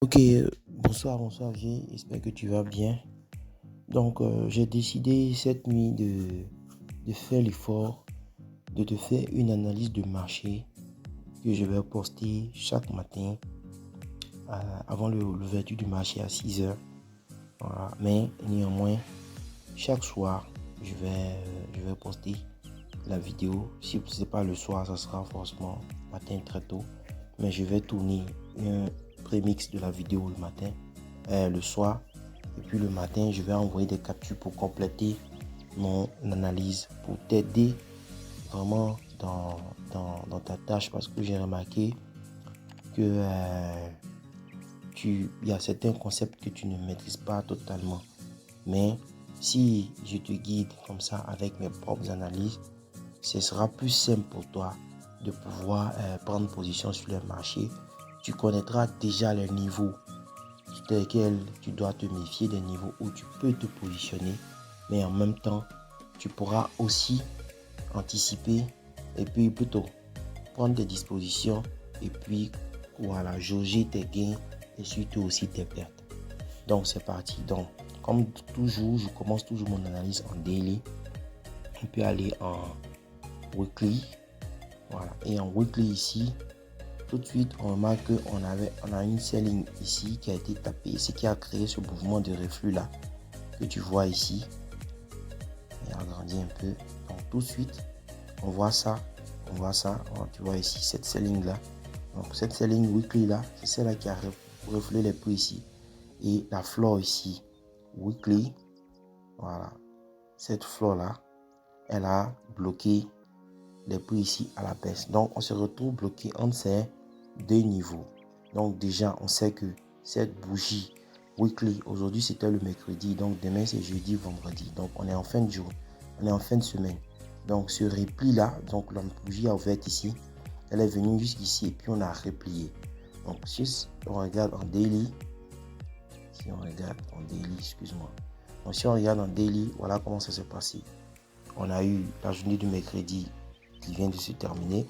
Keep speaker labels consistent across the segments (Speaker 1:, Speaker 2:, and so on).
Speaker 1: Ok, bonsoir G, j'espère que tu vas bien. Donc, j'ai décidé cette nuit de faire l'effort de te faire une analyse de marché que je vais poster chaque matin avant l'ouverture du marché à 6 heures. Voilà. Mais néanmoins, chaque soir, je vais poster la vidéo. Si ce n'est pas le soir, ça sera forcément matin très tôt. Mais je vais tourner un prémix de la vidéo le matin, le soir. Et puis le matin, je vais envoyer des captures pour compléter mon analyse, pour t'aider vraiment dans ta tâche, parce que j'ai remarqué que il y a certains concepts que tu ne maîtrises pas totalement. Mais si je te guide comme ça avec mes propres analyses, ce sera plus simple pour toi de pouvoir prendre position sur le marché. Tu connaîtras déjà les niveaux sur lesquels tu dois te méfier, des niveaux où tu peux te positionner, mais en même temps, tu pourras aussi anticiper et puis plutôt prendre tes dispositions et puis voilà, jauger tes gains et surtout aussi tes pertes. Donc c'est parti. Donc comme toujours, je commence toujours mon analyse en daily. On peut aller en weekly. Voilà. Et en weekly ici, tout de suite, on remarque qu'on a une selling ici qui a été tapée, ce qui a créé ce mouvement de reflux là que tu vois ici. Et agrandit un peu. Donc tout de suite, on voit ça. Alors, tu vois ici cette selling là. Donc cette selling weekly là, c'est celle-là qui a reflé les prix ici. Et la floor ici, weekly, voilà. Cette floor là, elle a bloqué les prix ici à la baisse. Donc on se retrouve bloqué entre ces deux niveaux. Donc déjà on sait que cette bougie weekly, aujourd'hui c'était le mercredi, donc demain c'est jeudi, vendredi. Donc on est en fin de jour, on est en fin de semaine. Donc ce repli là, donc la bougie a ouvert ici, elle est venue jusqu'ici et puis on a replié. Donc si on regarde en daily, excuse-moi. Donc si on regarde en daily, voilà comment ça s'est passé. On a eu la journée du mercredi qui vient de se terminer.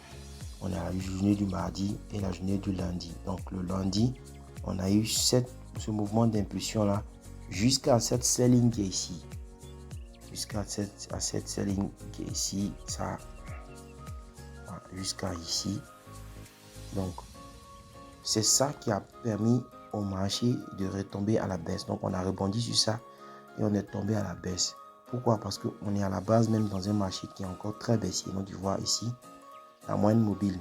Speaker 1: On a la journée du mardi et la journée du lundi. Donc le lundi, on a eu ce mouvement d'impulsion là jusqu'à cette selling qui est ici. Jusqu'à cette selling qui est ici, ça, jusqu'à ici. Donc c'est ça qui a permis au marché de retomber à la baisse. Donc on a rebondi sur ça et on est tombé à la baisse. Pourquoi? Parce qu'on est à la base même dans un marché qui est encore très baissier. Donc tu vois ici, la moyenne mobile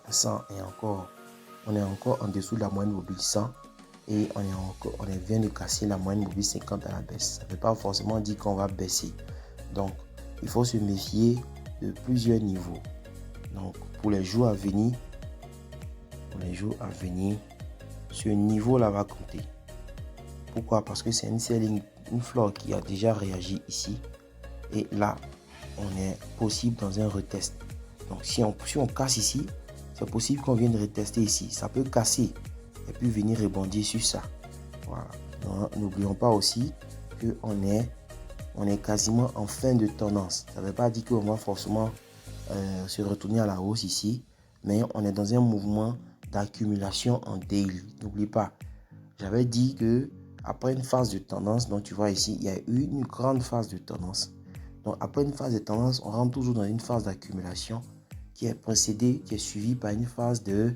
Speaker 1: 100 est encore, on est encore en dessous de la moyenne mobile 100 et on vient de casser la moyenne mobile 50 à la baisse. Ça ne veut pas forcément dire qu'on va baisser. Donc il faut se méfier de plusieurs niveaux. Donc pour les jours à venir, ce niveau là va compter. Pourquoi? Parce que c'est une flore qui a déjà réagi ici et là on est possible dans un retest. Donc si on casse ici, c'est possible qu'on vienne retester ici. Ça peut casser et puis venir rebondir sur ça. Voilà. N'oublions pas aussi qu'on est quasiment en fin de tendance. Ça ne veut pas dire qu'on va forcément se retourner à la hausse ici, mais on est dans un mouvement d'accumulation en daily. N'oublie pas, j'avais dit que après une phase de tendance, donc tu vois ici, il y a eu une grande phase de tendance. Donc après une phase de tendance, on rentre toujours dans une phase d'accumulation qui est précédée, qui est suivie par une phase de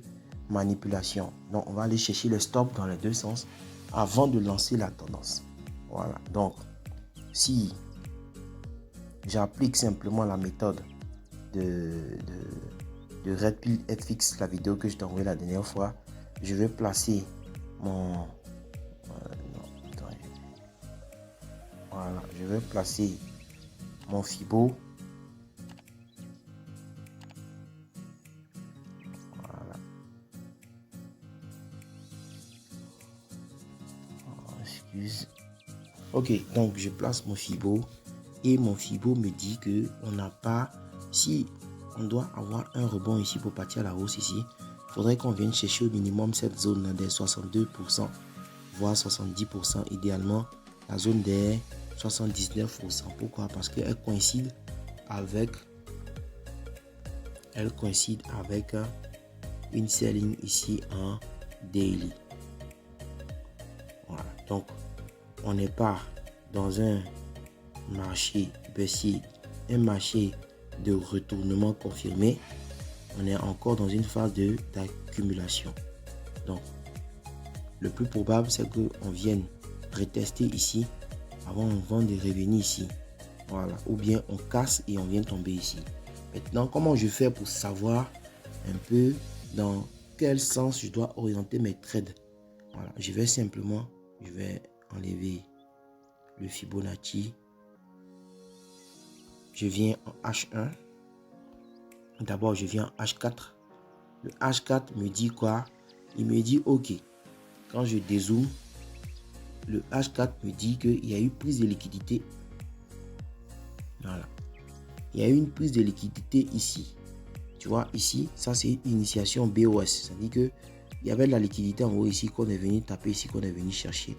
Speaker 1: manipulation. Donc on va aller chercher le stop dans les deux sens avant de lancer la tendance. Voilà. Donc si j'applique simplement la méthode de Red Pill FX, la vidéo que je t'ai envoyée la dernière fois, je vais placer mon voilà, je vais placer mon Fibo. Voilà. Oh, excuse. Ok, donc je place mon Fibo et mon Fibo me dit que on n'a pas, si on doit avoir un rebond ici pour partir à la hausse ici, il faudrait qu'on vienne chercher au minimum cette zone des 62%, voire 70%, idéalement la zone des 79%. Pourquoi? Parce qu'elle coïncide avec une selling ici en daily. Donc, on n'est pas dans un marché baissier, un marché de retournement confirmé. On est encore dans une phase d'accumulation. Donc, le plus probable, c'est qu'on vienne retester ici avant de revenir ici. Voilà. Ou bien on casse et on vient tomber ici. Maintenant, comment je fais pour savoir un peu dans quel sens je dois orienter mes trades? Voilà. Je vais enlever le Fibonacci. Je viens en H1. D'abord, je viens en H4. Le H4 me dit quoi? Il me dit OK. Quand je dézoome, le H4 me dit qu'il y a eu prise de liquidité. Voilà. Il y a eu une prise de liquidité ici. Tu vois, ici, ça c'est initiation BOS. Ça dit que il y avait de la liquidité en haut ici qu'on est venu taper ici, qu'on est venu chercher.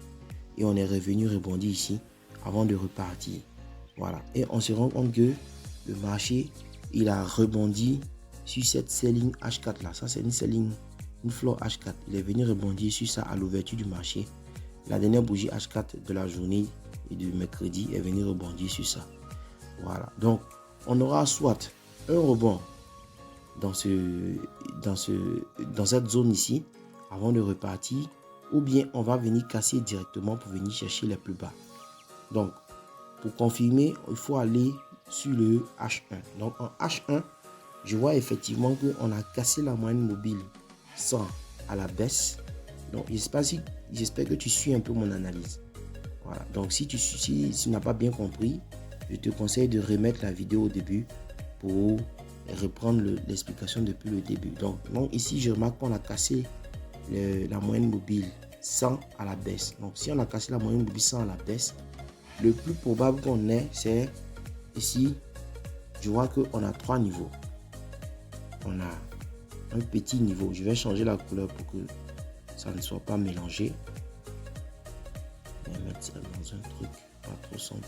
Speaker 1: Et on est revenu rebondir ici avant de repartir. Voilà. Et on se rend compte que le marché, il a rebondi sur cette selling H4 là. Ça c'est une selling, une floor H4. Il est venu rebondir sur ça à l'ouverture du marché. La dernière bougie H4 de la journée et du mercredi est venu rebondir sur ça. Voilà. Donc, on aura soit un rebond dans cette zone ici avant de repartir, ou bien on va venir casser directement pour venir chercher les plus bas. Donc, pour confirmer, il faut aller sur le H1. Donc, en H1, je vois effectivement qu'on a cassé la moyenne mobile 100 à la baisse. Donc, j'espère que tu suis un peu mon analyse. Voilà. Donc, si tu n'as pas bien compris, je te conseille de remettre la vidéo au début pour reprendre l'explication depuis le début. Donc, ici, je remarque qu'on a cassé la moyenne mobile 100 à la baisse. Donc, si on a cassé la moyenne mobile 100 à la baisse, le plus probable qu'on ait, c'est ici, je vois qu'on a 3 niveaux. On a un petit niveau. Je vais changer la couleur pour que ça ne soit pas mélangé. Je vais mettre ça dans un truc pas trop sombre.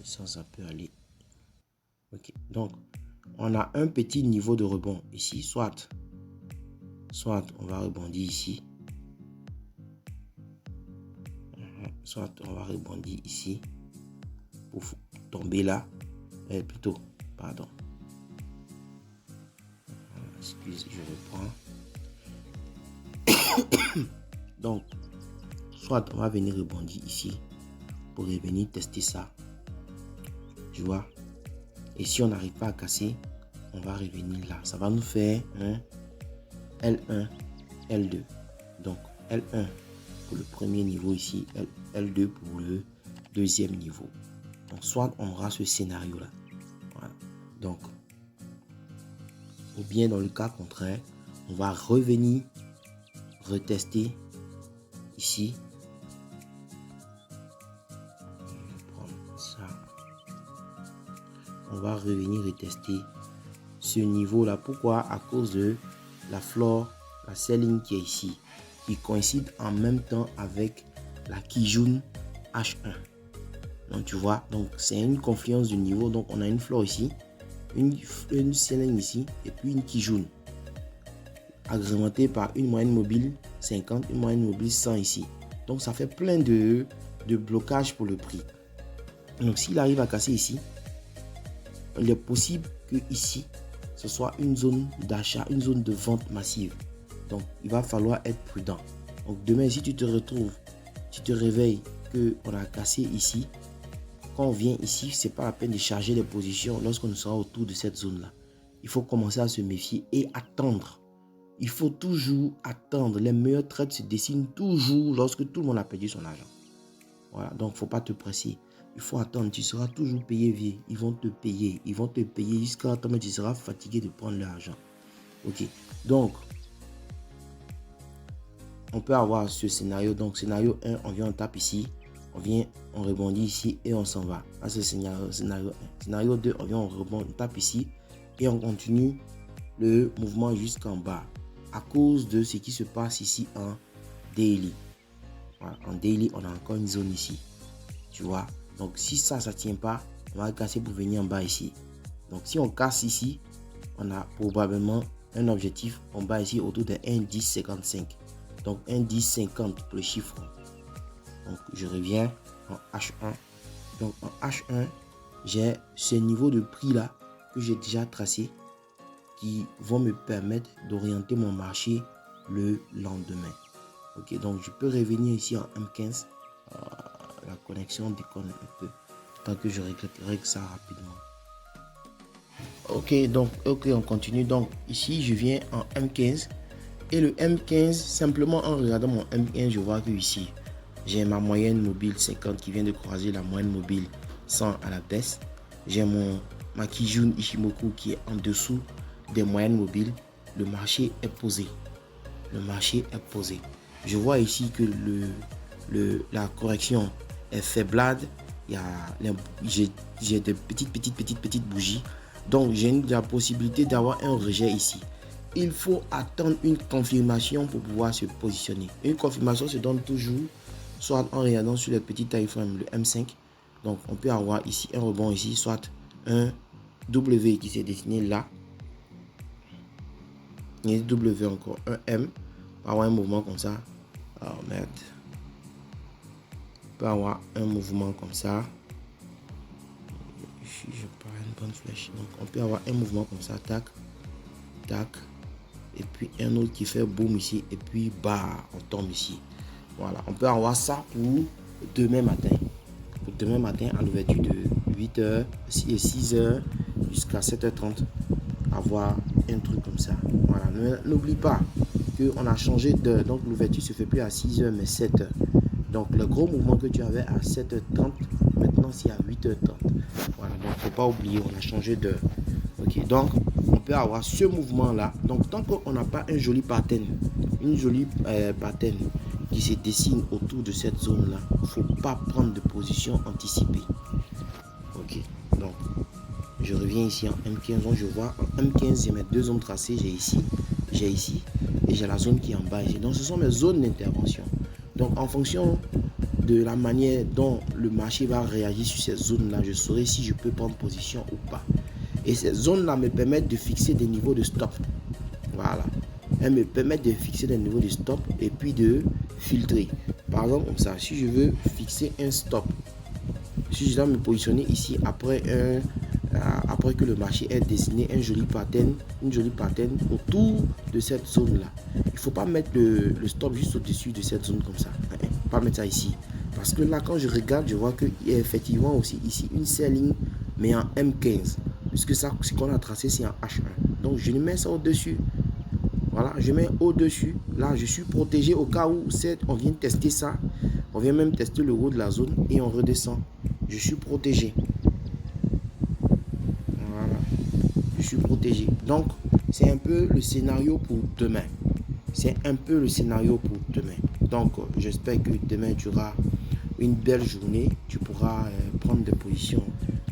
Speaker 1: Ça peut aller. Ok, donc on a un petit niveau de rebond ici, soit on va rebondir ici, soit on va rebondir ici pour tomber là, pardon, excuse, je reprends. Donc soit on va venir rebondir ici pour revenir tester ça, tu vois. Et si on n'arrive pas à casser, on va revenir là. Ça va nous faire un L1, L2. Donc L1 pour le premier niveau ici, L2 pour le deuxième niveau. Donc soit on aura ce scénario là. Voilà. Donc, ou bien dans le cas contraire, on va revenir retester ici. On va revenir et tester ce niveau là. Pourquoi? À cause de la floor, la selling qui est ici, qui coïncide en même temps avec la Kijun H1. Donc tu vois, donc c'est une confluence du niveau. Donc on a une floor ici, une selling ici et puis une Kijun agrémentée par une moyenne mobile 50, une moyenne mobile 100 ici. Donc ça fait plein de blocages pour le prix. Donc s'il arrive à casser ici, il est possible que ici, ce soit une zone d'achat, une zone de vente massive. Donc, il va falloir être prudent. Donc, demain, si tu te retrouves, tu te réveilles qu'on a cassé ici, quand on vient ici, ce n'est pas la peine de charger les positions lorsqu'on sera autour de cette zone-là. Il faut commencer à se méfier et attendre. Il faut toujours attendre. Les meilleurs trades se dessinent toujours lorsque tout le monde a perdu son argent. Voilà, donc il ne faut pas te presser. Il faut attendre, tu seras toujours payé vieux. Ils vont te payer jusqu'à temps que tu seras fatigué de prendre l'argent. Ok, donc on peut avoir ce scénario. Donc scénario 1, on vient, on tape ici, on rebondit ici et on s'en va. Ça c'est scénario 1. Scénario 2, on vient, on rebondit, on tape ici et on continue le mouvement jusqu'en bas à cause de ce qui se passe ici en daily. Voilà, en daily, on a encore une zone ici. Tu vois. Donc, si ça ne tient pas, on va casser pour venir en bas ici. Donc, si on casse ici, on a probablement un objectif en bas ici autour de 1,1055. Donc, indice 50 pour le chiffre. Donc, je reviens en H1. Donc, en H1, j'ai ce niveau de prix-là que j'ai déjà tracé qui vont me permettre d'orienter mon marché le lendemain. Ok, donc je peux revenir ici en M15. La connexion déconne un peu. Tant que je règle ça rapidement. Ok, on continue. Donc ici, je viens en M15. Et le M15, simplement en regardant mon M15, je vois que ici, j'ai ma moyenne mobile 50 qui vient de croiser la moyenne mobile 100 à la baisse. J'ai ma Kijun Ichimoku qui est en dessous des moyennes mobiles. Le marché est posé. Le marché est posé. Je vois ici que la correction est faiblade. J'ai des petites bougies. Donc, j'ai la possibilité d'avoir un rejet ici. Il faut attendre une confirmation pour pouvoir se positionner. Une confirmation se donne toujours soit en regardant sur le petit time frame, le M5. Donc, on peut avoir ici un rebond ici, soit un W qui s'est dessiné là. Et W encore, un M. On peut avoir un mouvement comme ça. Oh merde. On peut avoir un mouvement comme ça. Je prends une bonne flèche. Donc, on peut avoir un mouvement comme ça. Tac, tac. Et puis un autre qui fait boum ici. Et puis bah, on tombe ici. Voilà. On peut avoir ça pour demain matin. Pour demain matin à l'ouverture de 8h et 6h jusqu'à 7h30. Avoir un truc comme ça. Voilà. N'oublie pas qu'on a changé d'heure. Donc l'ouverture se fait plus à 6h mais 7h. Donc le gros mouvement que tu avais à 7h30, maintenant c'est à 8h30. Voilà, donc faut pas oublier, on a changé d'heure. Ok, donc on peut avoir ce mouvement là. Donc tant qu'on n'a pas un joli pattern, une jolie pattern qui se dessine autour de cette zone là, il ne faut pas prendre de position anticipée. Ok, donc je reviens ici en M15. Donc je vois en M15, j'ai mes deux zones tracées. J'ai ici et j'ai la zone qui est en bas ici. Donc ce sont mes zones d'intervention. Donc en fonction de la manière dont le marché va réagir sur ces zones-là, je saurai si je peux prendre position ou pas. Et ces zones-là me permettent de fixer des niveaux de stop. Voilà. Elles me permettent de fixer des niveaux de stop et puis de filtrer. Par exemple, comme ça, si je veux fixer un stop, si je dois me positionner ici après que le marché ait dessiné un joli pattern, une jolie pattern autour de cette zone-là. Il ne faut pas mettre le stop juste au-dessus de cette zone comme ça. Pas mettre ça ici. Parce que là, quand je regarde, je vois qu'il y a effectivement aussi ici une selling, mais en M15. Puisque ça, ce qu'on a tracé, c'est en H1. Donc, je mets ça au-dessus. Voilà, je mets au-dessus. Là, je suis protégé au cas où on vient tester ça. On vient même tester le haut de la zone et on redescend. Je suis protégé. Voilà. Je suis protégé. Donc, c'est un peu le scénario pour demain. C'est un peu le scénario pour demain. Donc, j'espère que demain, tu auras une belle journée. Tu pourras prendre des positions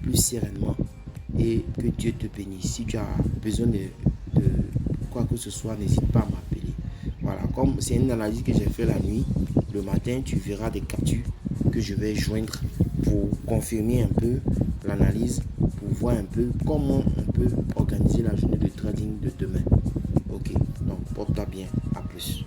Speaker 1: plus sereinement et que Dieu te bénisse. Si tu as besoin de quoi que ce soit, n'hésite pas à m'appeler. Voilà, comme c'est une analyse que j'ai fait la nuit, le matin, tu verras des captures que je vais joindre pour confirmer un peu l'analyse, pour voir un peu comment on peut organiser la journée de trading de demain. Ok, donc porte-toi bien, à plus.